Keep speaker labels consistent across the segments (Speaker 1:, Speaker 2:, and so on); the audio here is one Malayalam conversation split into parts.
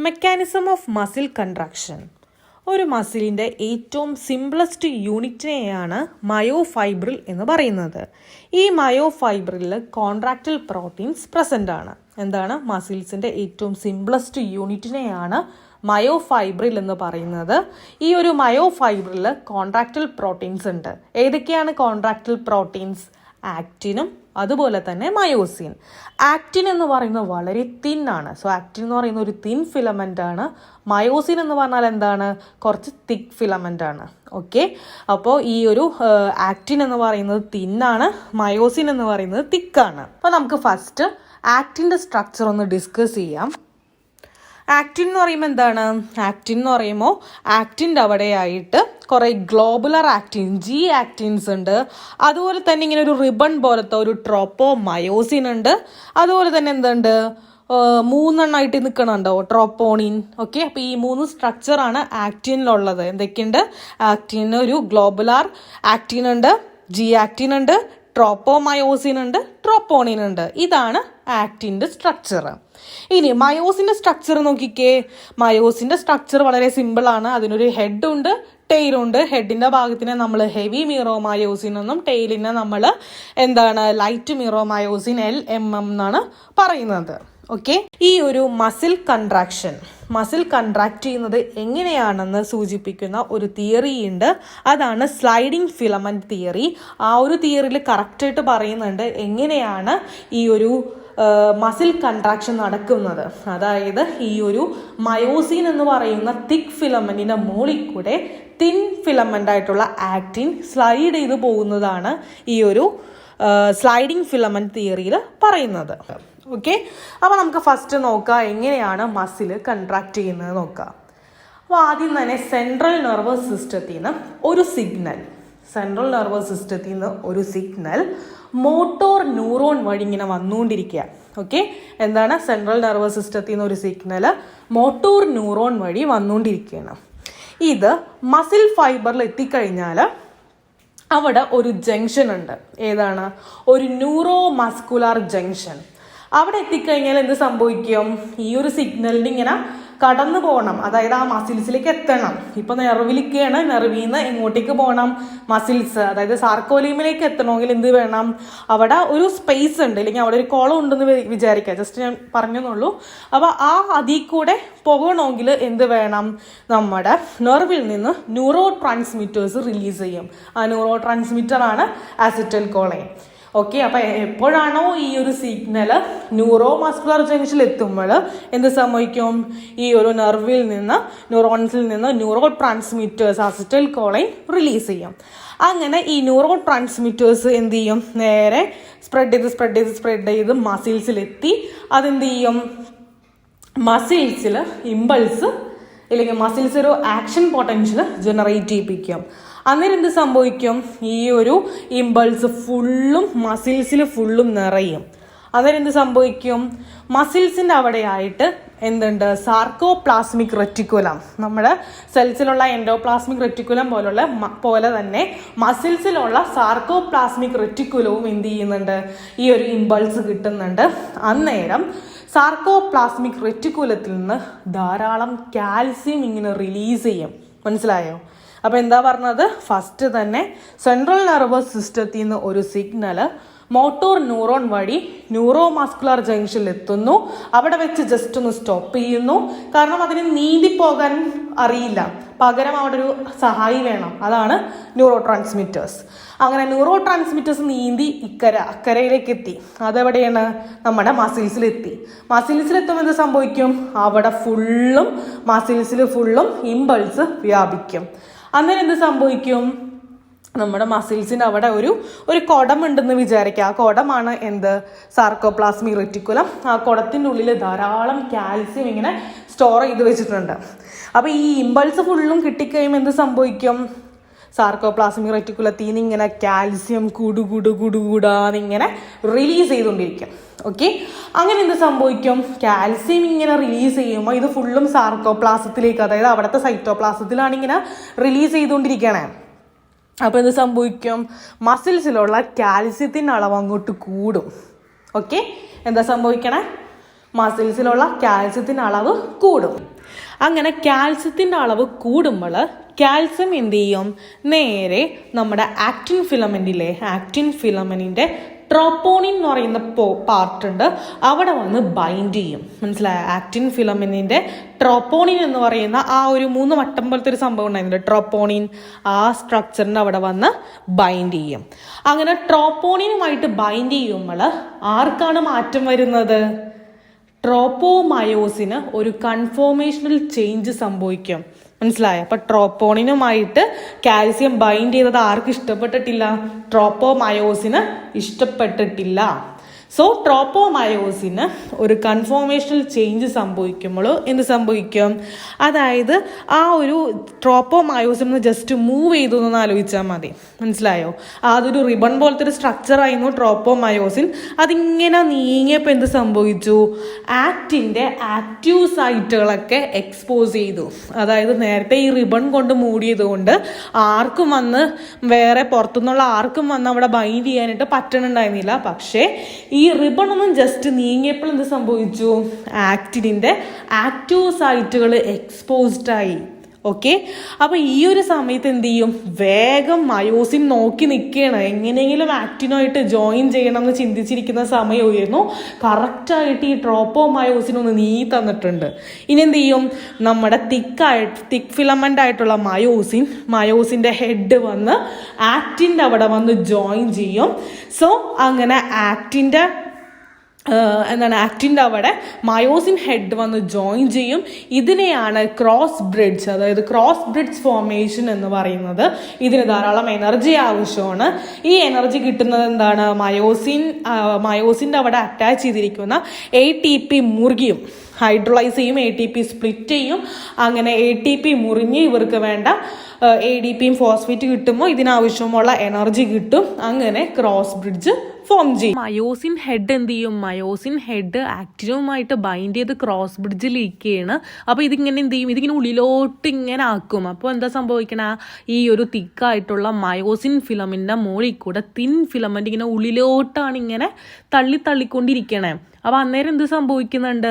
Speaker 1: Mechanism of muscle contraction. ഒരു മസിലിൻ്റെ ഏറ്റവും സിംപ്ലസ്റ്റ് യൂണിറ്റിനെയാണ് മയോഫൈബ്രിൽ എന്ന് പറയുന്നത്. ഈ മയോഫൈബ്രിലിൽ കോൺട്രാക്റ്റൽ പ്രോട്ടീൻസ് പ്രസൻ്റ് ആണ്. എന്താണ്? മസിൽസിൻ്റെ ഏറ്റവും സിംപ്ലസ്റ്റ് യൂണിറ്റിനെയാണ് മയോഫൈബ്രിൽ എന്ന് പറയുന്നത്. ഈ ഒരു മയോഫൈബ്രിൽ കോൺട്രാക്റ്റൽ പ്രോട്ടീൻസ് ഉണ്ട്. ഏതൊക്കെയാണ് കോൺട്രാക്റ്റൽ പ്രോട്ടീൻസ്? ആക്റ്റിനും അതുപോലെ തന്നെ മയോസിൻ. ആക്റ്റിൻ എന്ന് പറയുന്നത് വളരെ തിന്നാണ്. സോ ആക്റ്റിൻ എന്ന് പറയുന്ന ഒരു തിൻ ഫിലമെൻ്റ് ആണ്. മയോസിൻ എന്ന് പറഞ്ഞാൽ എന്താണ്? കുറച്ച് തിക്ക് ഫിലമെൻ്റ് ആണ്. ഓക്കെ, അപ്പോൾ ഈ ഒരു ആക്റ്റിൻ എന്ന് പറയുന്നത് തിന്നാണ്, മയോസിൻ എന്ന് പറയുന്നത് തിക്കാണ്. അപ്പോൾ നമുക്ക് ഫസ്റ്റ് ആക്റ്റിൻ്റെ സ്ട്രക്ചർ ഒന്ന് ഡിസ്കസ് ചെയ്യാം. ആക്റ്റിൻ എന്ന് പറയുമ്പോൾ എന്താണ്? ആക്റ്റിൻ എന്ന് പറയുമ്പോൾ ആക്റ്റിൻ്റെ അവിടെയായിട്ട് കുറേ ഗ്ലോബുലർ ആക്റ്റിൻ, ജി ആക്റ്റിൻസ് ഉണ്ട്. അതുപോലെ തന്നെ ഇങ്ങനെ ഒരു റിബൺ പോലത്തെ ഒരു ട്രോപ്പോ മയോസിൻ ഉണ്ട്. അതുപോലെ തന്നെ എന്തുണ്ട്? മൂന്നെണ്ണമായിട്ട് നിൽക്കണുണ്ടോ? ട്രോപ്പോണിൻ. ഓക്കെ, അപ്പോൾ ഈ മൂന്ന് സ്ട്രക്ചറാണ് ആക്റ്റിനിലുള്ളത്. എന്തൊക്കെയുണ്ട്? ആക്റ്റിന് ഒരു ഗ്ലോബുലാർ ആക്റ്റിൻ ഉണ്ട്, ജി ആക്റ്റിൻ ഉണ്ട്, ട്രോപ്പോമയോസിൻ ഉണ്ട്, ട്രോപ്പോണിൻ ഉണ്ട്. ഇതാണ് ആക്റ്റിൻ്റെ സ്ട്രക്ചർ. ഇനി മയോസിൻ്റെ സ്ട്രക്ചർ നോക്കിക്കേ. മയോസിൻ്റെ സ്ട്രക്ചർ വളരെ സിമ്പിളാണ്. അതിനൊരു ഹെഡുണ്ട്, ടെയിലുണ്ട്. ഹെഡിൻ്റെ ഭാഗത്തിനെ നമ്മൾ ഹെവി മീറോമയോസിൻ എന്നും ടെയിലിനെ നമ്മൾ എന്താണ് ലൈറ്റ് മീറോമയോസിൻ LMM എന്നാണ് പറയുന്നത്. ഓക്കെ, ഈ ഒരു മസിൽ കൺട്രാക്ട് ചെയ്യുന്നത് എങ്ങനെയാണെന്ന് സൂചിപ്പിക്കുന്ന ഒരു തിയറി ഉണ്ട്. അതാണ് സ്ലൈഡിങ് ഫിലമെന്റ് തിയറി. ആ ഒരു തിയറിയിൽ കറക്റ്റായിട്ട് പറയുന്നുണ്ട് എങ്ങനെയാണ് ഈ ഒരു മസിൽ കൺട്രാക്ഷൻ നടക്കുന്നത്. അതായത് ഈ ഒരു മയോസിൻ എന്ന് പറയുന്ന തിക്ക് ഫിലമെന്റിന്റെ മുകളിൽ കൂടെ തിൻ ഫിലമെന്റ് ആയിട്ടുള്ള ആക്റ്റിൻ സ്ലൈഡ് ചെയ്ത് പോകുന്നതാണ് ഈ ഒരു സ്ലൈഡിങ് ഫിലമെന്റ് തിയറിയിൽ പറയുന്നത്. ഓക്കെ, അപ്പോൾ നമുക്ക് ഫസ്റ്റ് നോക്കാം എങ്ങനെയാണ് മസിൽ കൺട്രാക്ട് ചെയ്യുന്നത് നോക്കാം. അപ്പോൾ ആദ്യം തന്നെ സെൻട്രൽ നെർവസ് സിസ്റ്റത്തിൽ നിന്ന് ഒരു സിഗ്നൽ മോട്ടോർ ന്യൂറോൺ വഴി ഇങ്ങനെ വന്നുകൊണ്ടിരിക്കുക. ഓക്കെ, എന്താണ്? സെൻട്രൽ നെർവസ് സിസ്റ്റത്തിൽ നിന്ന് ഒരു സിഗ്നൽ മോട്ടോർ ന്യൂറോൺ വഴി വന്നുകൊണ്ടിരിക്കുകയാണ്. ഇത് മസിൽ ഫൈബറിൽ എത്തിക്കഴിഞ്ഞാൽ അവിടെ ഒരു ജംഗ്ഷൻ ഉണ്ട്. ഏതാണ്? ഒരു ന്യൂറോ മസ്കുലാർ ജംഗ്ഷൻ. അവിടെ എത്തിക്കഴിഞ്ഞാൽ എന്ത് സംഭവിക്കും? ഈ ഒരു സിഗ്നലിന് ഇങ്ങനെ കടന്നു പോകണം, അതായത് ആ മസിൽസിലേക്ക് എത്തണം. ഇപ്പൊ നെർവിലേക്കാണ്, നെർവിൽ നിന്ന് എങ്ങോട്ടേക്ക് പോകണം? മസിൽസ്, അതായത് സാർക്കോലിയമിലേക്ക് എത്തണമെങ്കിൽ എന്ത് വേണം? അവിടെ ഒരു സ്പേസ് ഉണ്ട്, അല്ലെങ്കിൽ അവിടെ ഒരു കോളം ഉണ്ടെന്ന് വിചാരിക്കുക. ജസ്റ്റ് ഞാൻ പറഞ്ഞെന്നുള്ളൂ. അപ്പൊ ആ അതിൽ കൂടെ പോകണമെങ്കിൽ എന്ത് വേണം? നമ്മുടെ നെർവിൽ നിന്ന് ന്യൂറോ ട്രാൻസ്മിറ്റേഴ്സ് റിലീസ് ചെയ്യും. ആ ന്യൂറോ ട്രാൻസ്മിറ്റർ ആണ് അസിറ്റൈൽ കോളൈൻ. ഓക്കെ, അപ്പം എപ്പോഴാണോ ഈ ഒരു സിഗ്നൽ ന്യൂറോ മസ്കുലർ ജംഗ്ഷനിൽ എത്തുമ്പോൾ എന്ത് സംഭവിക്കും? ഈ ഒരു നെർവിൽ നിന്ന്, ന്യൂറോൺസിൽ നിന്ന് neuro transmitters acetyl choline release ചെയ്യും. അങ്ങനെ ഈ ന്യൂറോ ട്രാൻസ്മിറ്റേഴ്സ് എന്ത് ചെയ്യും? നേരെ സ്പ്രെഡ് ചെയ്ത് മസിൽസിലെത്തി അതെന്ത് ചെയ്യും? മസിൽസിൽ ഇമ്പൾസ് അല്ലെങ്കിൽ മസിൽസ് ഒരു ആക്ഷൻ പൊട്ടൻഷ്യൽ ജനറേറ്റ് ചെയ്യിപ്പിക്കും. അന്നേരം എന്ത് സംഭവിക്കും? ഈ ഒരു ഇമ്പൾസ് മസിൽസിൽ ഫുള്ളും നിറയും. അന്നേരം എന്ത് സംഭവിക്കും? മസിൽസിൻ്റെ അവിടെയായിട്ട് എന്തുണ്ട്? സാർക്കോപ്ലാസ്മിക് റെറ്റിക്കുലം, നമ്മുടെ സെൽസിലുള്ള എൻഡോപ്ലാസ്മിക് റെറ്റിക്കുലം പോലെ തന്നെ മസിൽസിലുള്ള സാർക്കോപ്ലാസ്മിക് റെറ്റിക്കുലവും എന്ത് ചെയ്യുന്നുണ്ട്? ഈ ഒരു ഇമ്പൾസ് കിട്ടുന്നുണ്ട്. അന്നേരം സാർക്കോപ്ലാസ്മിക് റെറ്റിക്കുലത്തിൽ നിന്ന് ധാരാളം കാൽസ്യം ഇങ്ങനെ റിലീസ് ചെയ്യും. മനസ്സിലായോ? അപ്പോൾ എന്താ പറഞ്ഞത്? ഫസ്റ്റ് തന്നെ സെൻട്രൽ നെർവസ് സിസ്റ്റത്തിൽ നിന്ന് ഒരു സിഗ്നൽ മോട്ടോർ ന്യൂറോൺ വഴി ന്യൂറോ മസ്കുലർ ജംഗ്ഷനിൽ എത്തുന്നു. അവിടെ വെച്ച് ജസ്റ്റ് ഒന്ന് സ്റ്റോപ്പ് ചെയ്യുന്നു. കാരണം അതിന് നീന്തിപ്പോകാൻ അറിയില്ല, പകരം അവിടെ ഒരു സഹായി വേണം. അതാണ് ന്യൂറോ ട്രാൻസ്മിറ്റേഴ്സ്. അങ്ങനെ ന്യൂറോ ട്രാൻസ്മിറ്റേഴ്സ് നീന്തി അക്കരയിലേക്ക് എത്തി. അതെവിടെയാണ്? നമ്മുടെ മസിൽസിലെത്തി. മസിൽസിലെത്തുമ്പോൾ എന്ത് സംഭവിക്കും? അവിടെ മസിൽസിൽ ഫുള്ളും ഇമ്പൾസ് വ്യാപിക്കും. അന്നേരം എന്ത് സംഭവിക്കും? നമ്മുടെ മസിൽസിൻ്റെ അവിടെ ഒരു കുടമുണ്ടെന്ന് വിചാരിക്കുക. ആ കുടമാണ് എന്ത്? Sarcoplasmic reticulum. ആ കുടത്തിൻ്റെ ഉള്ളിൽ ധാരാളം കാൽസ്യം ഇങ്ങനെ സ്റ്റോർ ചെയ്ത് വെച്ചിട്ടുണ്ട്. അപ്പോൾ ഈ ഇമ്പൾസ് ഫുള്ളും കിട്ടിക്കഴിയുമ്പോൾ എന്ത് സംഭവിക്കും? സാർക്കോപ്ലാസ്മിക് റെറ്റിക്കുലത്തിൽ നിന്ന് ഇങ്ങനെ കാൽസ്യം കുടുകൂടാന്നിങ്ങനെ റിലീസ് ചെയ്തുകൊണ്ടിരിക്കും. ഓക്കെ, അങ്ങനെ എന്ത് സംഭവിക്കും? കാൽസ്യം ഇങ്ങനെ റിലീസ് ചെയ്യുമ്പോൾ ഇത് ഫുള്ളും സാർക്കോപ്ലാസത്തിലേക്ക്, അതായത് അവിടുത്തെ സൈറ്റോപ്ലാസത്തിലാണ് ഇങ്ങനെ റിലീസ് ചെയ്തുകൊണ്ടിരിക്കണേ. അപ്പോൾ എന്ത് സംഭവിക്കും? മസിൽസിലുള്ള കാൽസ്യത്തിൻ്റെ അളവ് അങ്ങോട്ട് കൂടും. ഓക്കെ, എന്താ സംഭവിക്കണേ? മസിൽസിലുള്ള കാൽസ്യത്തിൻ്റെ അളവ് കൂടും. അങ്ങനെ കാൽസ്യത്തിൻ്റെ അളവ് കൂടുമ്പോൾ കാൽസ്യം എന്ത് ചെയ്യും, നേരെ നമ്മുടെ ആക്റ്റിൻ ഫിലമെൻറ്റിലെ ആക്റ്റിൻ ഫിലമെൻറ്റിൻ്റെ ട്രോപ്പോണിൻ എന്ന് പറയുന്ന പാർട്ട് ഉണ്ട്, അവിടെ വന്ന് ബൈൻഡ് ചെയ്യും. മനസ്സിലായോ? ആക്റ്റിൻ ഫിലമെൻറ്റിൻ്റെ ട്രോപ്പോണിൻ എന്ന് പറയുന്ന ആ ഒരു 3 വട്ടം പോലത്തെ ഒരു സംഭവം ഉണ്ടായിരുന്നില്ല, ട്രോപ്പോണിൻ, ആ സ്ട്രക്ചറിൻ്റെ അവിടെ വന്ന് ബൈൻഡ് ചെയ്യും. അങ്ങനെ ട്രോപ്പോണിനുമായിട്ട് ബൈൻഡ് ചെയ്യുമ്പോൾ ആർക്കാണ് മാറ്റം വരുന്നത്? ട്രോപ്പോമയോസിന് ഒരു കൺഫോർമേഷണൽ ചേഞ്ച് സംഭവിക്കും. മനസ്സിലായോ? അപ്പം ട്രോപ്പോണിനുമായിട്ട് കാൽസ്യം ബൈൻഡ് ചെയ്തത് ആർക്കും ഇഷ്ടപ്പെട്ടിട്ടില്ല? ട്രോപ്പോമയോസിന് ഇഷ്ടപ്പെട്ടിട്ടില്ല. സോ ട്രോപ്പോമയോസിന് ഒരു കൺഫോർമേഷണൽ ചേഞ്ച് സംഭവിക്കുമ്പോൾ എന്ത് സംഭവിക്കും? അതായത് ആ ഒരു ട്രോപ്പോമയോസിൻ ജസ്റ്റ് മൂവ് ചെയ്തു എന്ന് ആലോചിച്ചാൽ മതി. മനസ്സിലായോ? അതൊരു റിബൺ പോലത്തെ ഒരു സ്ട്രക്ചറായിരുന്നു ട്രോപ്പോമയോസിൻ. അതിങ്ങനെ നീങ്ങിയപ്പോൾ എന്ത് സംഭവിച്ചു? ആക്റ്റിൻ്റെ ആക്റ്റീവ് സൈറ്റുകളൊക്കെ എക്സ്പോസ് ചെയ്തു. അതായത് നേരത്തെ ഈ റിബൺ കൊണ്ട് മൂടിയത് കൊണ്ട് ആർക്കും വന്ന് വേറെ പുറത്തുനിന്നുള്ള ആർക്കും വന്ന് അവിടെ ബൈൻഡ് ചെയ്യാനായിട്ട് പറ്റണുണ്ടായിരുന്നില്ല. പക്ഷേ ഈ റിബൺ ഒന്നും ജസ്റ്റ് നീങ്ങിയപ്പോൾ എന്ത് സംഭവിച്ചു? ആക്റ്റിനിൻ്റെ ആക്റ്റീവ് സൈറ്റുകൾ എക്സ്പോസ്ഡ് ആയി. ഓക്കെ, അപ്പോൾ ഈ ഒരു സമയത്ത് എന്ത് ചെയ്യും? വേഗം മയോസിൻ നോക്കി നിൽക്കുകയാണ്, എങ്ങനെയെങ്കിലും ആക്റ്റിനുമായിട്ട് ജോയിൻ ചെയ്യണം എന്ന് ചിന്തിച്ചിരിക്കുന്ന സമയമായിരുന്നു. കറക്റ്റായിട്ട് ഈ ട്രോപ്പോമയോസിൻ ഒന്ന് നീങ്ങി തന്നിട്ടുണ്ട്. ഇനി എന്ത് ചെയ്യും? നമ്മുടെ തിക്ക് ഫിലമെൻ്റ് ആയിട്ടുള്ള മയോസിൻ്റെ ഹെഡ് വന്ന് ആക്റ്റിൻ്റെ അവിടെ വന്ന് ജോയിൻ ചെയ്യും. സോ അങ്ങനെ ആക്റ്റിൻ്റെ അവിടെ മയോസിൻ ഹെഡ് വന്ന് ജോയിൻ ചെയ്യും. ഇതിനെയാണ് ക്രോസ് ബ്രിഡ്ജ്, അതായത് ക്രോസ് ബ്രിഡ്ജ് ഫോർമേഷൻ എന്ന് പറയുന്നത്. ഇതിന് ധാരാളം എനർജി ആവശ്യമാണ്. ഈ എനർജി കിട്ടുന്നത് എന്താണ്? മയോസിൻ്റെ അവിടെ അറ്റാച്ച് ചെയ്തിരിക്കുന്ന ATP മുറിയും ഹൈഡ്രോളൈസ് ചെയ്യും, ATP സ്പ്ലിറ്റ് ചെയ്യും. അങ്ങനെ ATP മുറിഞ്ഞ് ഇവർക്ക് വേണ്ട ADPയും ഫോസ്ഫേറ്റ് കിട്ടുമ്പോൾ ഇതിനാവശ്യമുള്ള എനർജി കിട്ടും. അങ്ങനെ ക്രോസ് ബ്രിഡ്ജ് ഫോം ചെയ്യും. മയോസിൻ ഹെഡ് എന്ത് ചെയ്യും? മയോസിൻ ഹെഡ് ആക്റ്റിനുമായിട്ട് ബൈൻഡ് ചെയ്ത് ക്രോസ് ബ്രിഡ്ജിൽ ഇരിക്കുകയാണ്. അപ്പോൾ ഇതിങ്ങനെ എന്ത് ചെയ്യും? ഇതിങ്ങനെ ഉള്ളിലോട്ട് ഇങ്ങനെ ആക്കും. അപ്പോൾ എന്താ സംഭവിക്കണ? ഈ ഒരു തിക്കായിട്ടുള്ള മയോസിൻ ഫിലമെന്റിന്റെ മുകളിൽ കൂടെ തിൻ ഫിലമെന്റ് ഇങ്ങനെ ഉള്ളിലോട്ടാണ് ഇങ്ങനെ തള്ളിക്കൊണ്ടിരിക്കണേ. അപ്പോൾ അന്നേരം എന്ത് സംഭവിക്കുന്നുണ്ട്?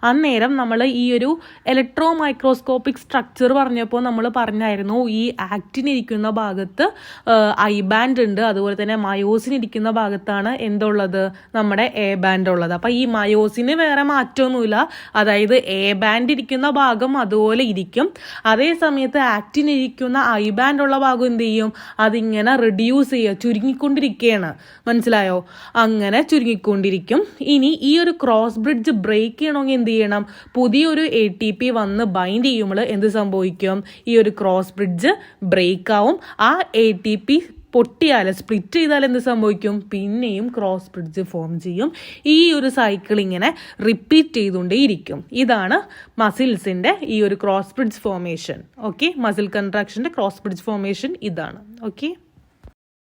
Speaker 1: അന്നേരം നമ്മൾ ഈ ഒരു ഇലക്ട്രോ മൈക്രോസ്കോപ്പിക് സ്ട്രക്ചർ പറഞ്ഞപ്പോൾ നമ്മൾ പറഞ്ഞായിരുന്നു, ഈ ആക്റ്റിൻ ഇരിക്കുന്ന ഭാഗത്ത് ഐ ബാൻഡ് ഉണ്ട്, അതുപോലെ തന്നെ മയോസിൻ ഇരിക്കുന്ന ഭാഗത്താണ് എന്തുള്ളത്? നമ്മുടെ എ ബാൻഡ് ഉള്ളത്. അപ്പോൾ ഈ മയോസിന് വേറെ മാറ്റമൊന്നുമില്ല, അതായത് എ ബാൻഡ് ഇരിക്കുന്ന ഭാഗം അതുപോലെ ഇരിക്കും. അതേ സമയത്ത് ആക്റ്റിൻ ഇരിക്കുന്ന ഐ ബാൻഡ് ഉള്ള ഭാഗം എന്ത് ചെയ്യും? അതിങ്ങനെ റിഡ്യൂസ് ചെയ്യുക, ചുരുങ്ങിക്കൊണ്ടിരിക്കുകയാണ്. മനസ്സിലായോ? അങ്ങനെ ചുരുങ്ങിക്കൊണ്ടിരിക്കും. ഇനി ഈ ഒരു ക്രോസ് ബ്രിഡ്ജ് ബ്രേക്ക് ചെയ്യണമെങ്കിൽ എന്ത് ചെയ്യണം? പുതിയൊരു ATP വന്ന് ബൈൻഡ് ചെയ്യുമ്പോൾ എന്ത് സംഭവിക്കും? ഈ ഒരു ക്രോസ് ബ്രിഡ്ജ് ബ്രേക്ക് ആവും. ആ ATP പൊട്ടിയാൽ, സ്പ്ലിറ്റ് ചെയ്താൽ എന്ത് സംഭവിക്കും? പിന്നെയും ക്രോസ് ബ്രിഡ്ജ് ഫോം ചെയ്യും. ഈ ഒരു സൈക്കിൾ ഇങ്ങനെ റിപ്പീറ്റ് ചെയ്തുകൊണ്ടേയിരിക്കും. ഇതാണ് മസിൽസിൻ്റെ ഈ ഒരു cross bridge formation. Okay, muscle കൺട്രാക്ഷൻ്റെ ക്രോസ് ബ്രിഡ്ജ് ഫോർമേഷൻ ഇതാണ്. ഓക്കെ.